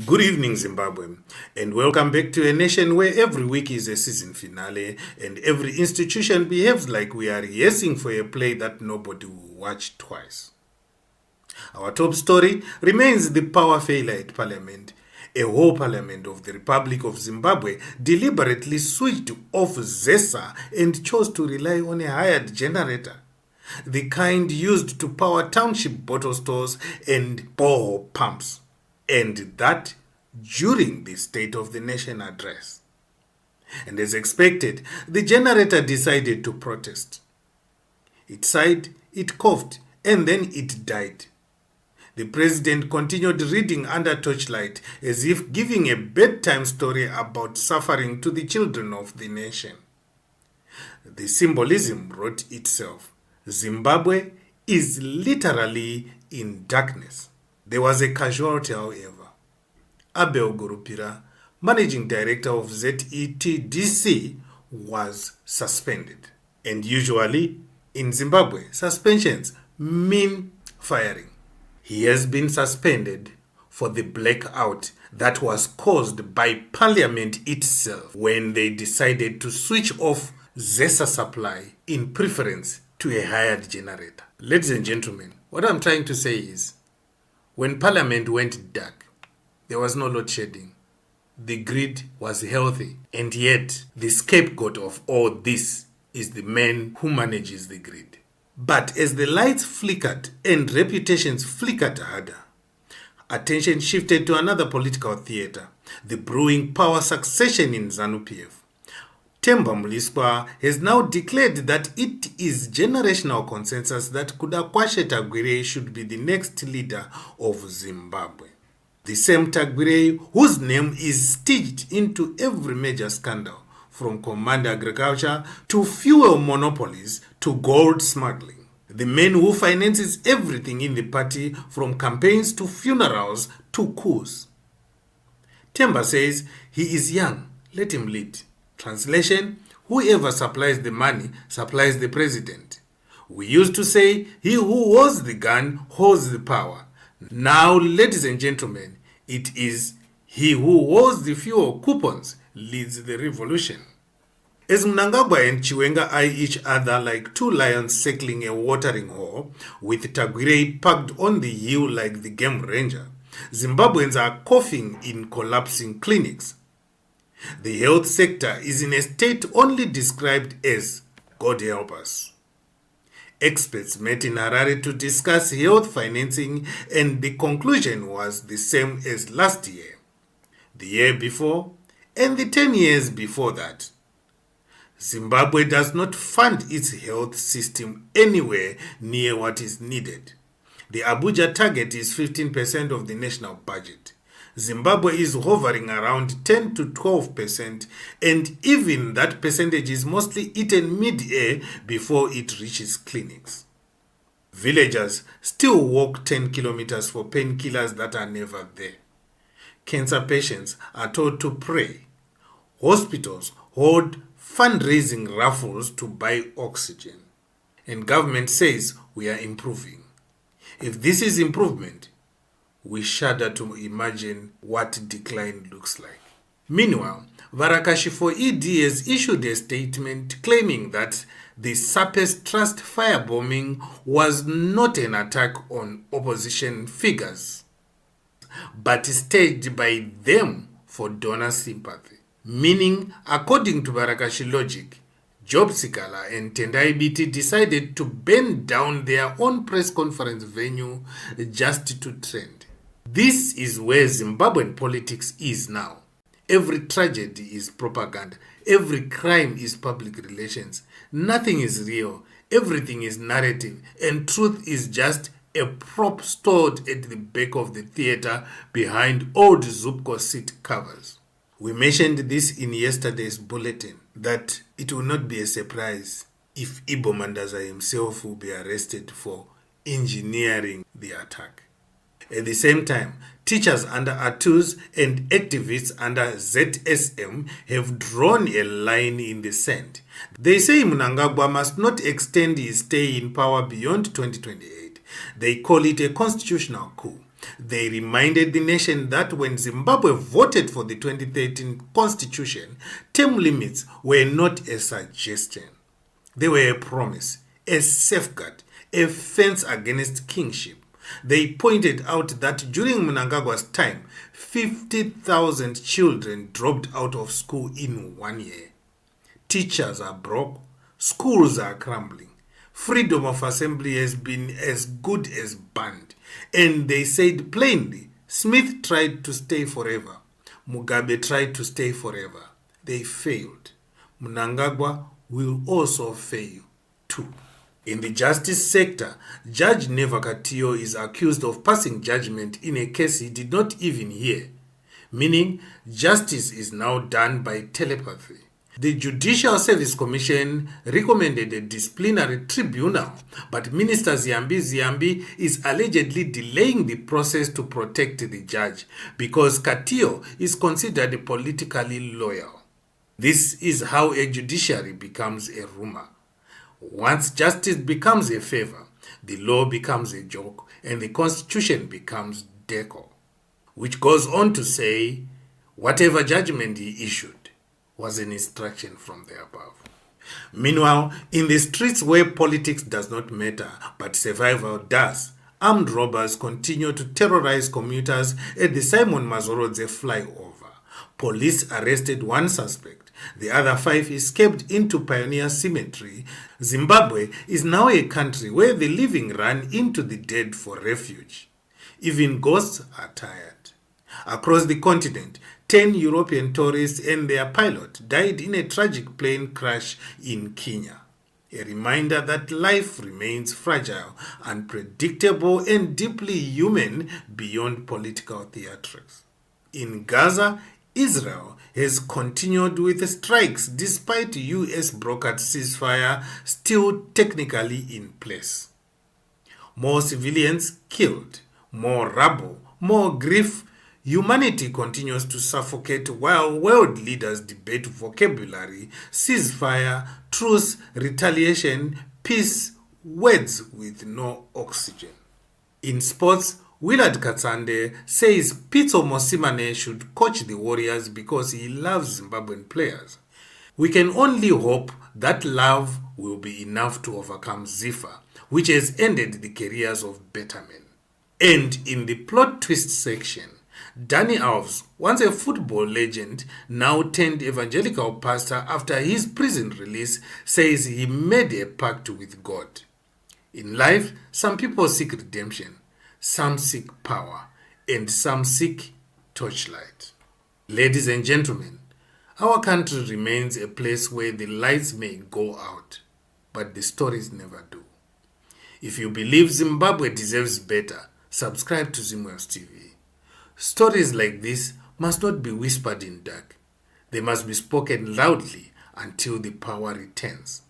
Good evening, Zimbabwe, and welcome back to a nation where every week is a season finale and every institution behaves like we are rehearsing for a play that nobody will watch twice. Our top story remains the power failure at Parliament. A whole Parliament of the Republic of Zimbabwe deliberately switched off ZESA and chose to rely on a hired generator, the kind used to power township bottle stores and borehole pumps. And that during the State of the Nation address. And as expected, the generator decided to protest. It sighed, it coughed, and then it died. The president continued reading under torchlight as if giving a bedtime story about suffering to the children of the nation. The symbolism wrote itself. Zimbabwe is literally in darkness. There was a casualty, however. Abel Gurupira, managing director of ZETDC, was suspended. And usually, in Zimbabwe, suspensions mean firing. He has been suspended for the blackout that was caused by Parliament itself when they decided to switch off ZESA supply in preference to a hired generator. Ladies and gentlemen, what I'm trying to say is, when Parliament went dark, there was no load shedding. The grid was healthy, and yet the scapegoat of all this is the man who manages the grid. But as the lights flickered and reputations flickered harder, attention shifted to another political theater, the brewing power succession in ZANU-PF. Temba Mliswa has now declared that it is generational consensus that Kudakwashe Tagwirei should be the next leader of Zimbabwe. The same Tagwirei whose name is stitched into every major scandal, from command agriculture to fuel monopolies to gold smuggling. The man who finances everything in the party, from campaigns to funerals to coups. Temba says he is young, let him lead. Translation, whoever supplies the money supplies the president. We used to say, he who holds the gun holds the power. Now, ladies and gentlemen, it is he who holds the fuel coupons leads the revolution. As Mnangagwa and Chiwenga eye each other like two lions circling a watering hole, with Tagwirei parked on the hill like the game ranger, Zimbabweans are coughing in collapsing clinics. The health sector is in a state only described as God help us. Experts met in Harare to discuss health financing, and the conclusion was the same as last year, the year before, and the 10 years before that. Zimbabwe does not fund its health system anywhere near what is needed. The Abuja target is 15% of the national budget. Zimbabwe is hovering around 10 to 12%, and even that percentage is mostly eaten mid-air before it reaches clinics. Villagers still walk 10 kilometers for painkillers that are never there. Cancer patients are told to pray. Hospitals hold fundraising raffles to buy oxygen. And government says we are improving. If this is improvement, we shudder to imagine what decline looks like. Meanwhile, Varakashi for ED has issued a statement claiming that the SAPES Trust firebombing was not an attack on opposition figures, but staged by them for donor sympathy. Meaning, according to Varakashi logic, Job Sikala and Tendai BT decided to burn down their own press conference venue just to trend. This is where Zimbabwean politics is now. Every tragedy is propaganda. Every crime is public relations. Nothing is real. Everything is narrative. And truth is just a prop stored at the back of the theater behind old Zupko seat covers. We mentioned this in yesterday's bulletin, that it will not be a surprise if Ibo Mandaza himself will be arrested for engineering the attack. At the same time, teachers under ATUS and activists under ZSM have drawn a line in the sand. They say Mnangagwa must not extend his stay in power beyond 2028. They call it a constitutional coup. They reminded the nation that when Zimbabwe voted for the 2013 constitution, term limits were not a suggestion. They were a promise, a safeguard, a fence against kingship. They pointed out that during Mnangagwa's time, 50,000 children dropped out of school in 1 year. Teachers are broke, schools are crumbling. Freedom of assembly has been as good as banned. And they said plainly, Smith tried to stay forever. Mugabe tried to stay forever. They failed. Mnangagwa will also fail too. In the justice sector, Judge Nevakatiyo is accused of passing judgment in a case he did not even hear, meaning justice is now done by telepathy. The Judicial Service Commission recommended a disciplinary tribunal, but Minister Ziyambi is allegedly delaying the process to protect the judge because Katiyo is considered politically loyal. This is how a judiciary becomes a rumor. Once justice becomes a favor, the law becomes a joke and the constitution becomes decor. Which goes on to say, whatever judgment he issued was an instruction from the above. Meanwhile, in the streets where politics does not matter but survival does, armed robbers continue to terrorize commuters at the Simon Mazorodze flyover. Police arrested one suspect. The other 5 escaped into Pioneer Cemetery. Zimbabwe is now a country where the living run into the dead for refuge. Even ghosts are tired. Across the continent, 10 European tourists and their pilot died in a tragic plane crash in Kenya. A reminder that life remains fragile, unpredictable, and deeply human beyond political theatrics. In Gaza, Israel has continued with strikes despite US brokered ceasefire still technically in place. More civilians killed, more rubble, more grief. Humanity continues to suffocate while world leaders debate vocabulary, ceasefire, truce, retaliation, peace, words with no oxygen. In sports, Willard Katsande says Pitso Mosimane should coach the Warriors because he loves Zimbabwean players. We can only hope that love will be enough to overcome ZESA, which has ended the careers of better men. And in the plot twist section, Danny Alves, once a football legend, now turned evangelical pastor after his prison release, says he made a pact with God. In life, some people seek redemption, some seek power, and some seek torchlight. Ladies and gentlemen, our country remains a place where the lights may go out, but the stories never do. If you believe Zimbabwe deserves better, subscribe to Zimwaves TV. Stories like this must not be whispered in dark. They must be spoken loudly until the power returns.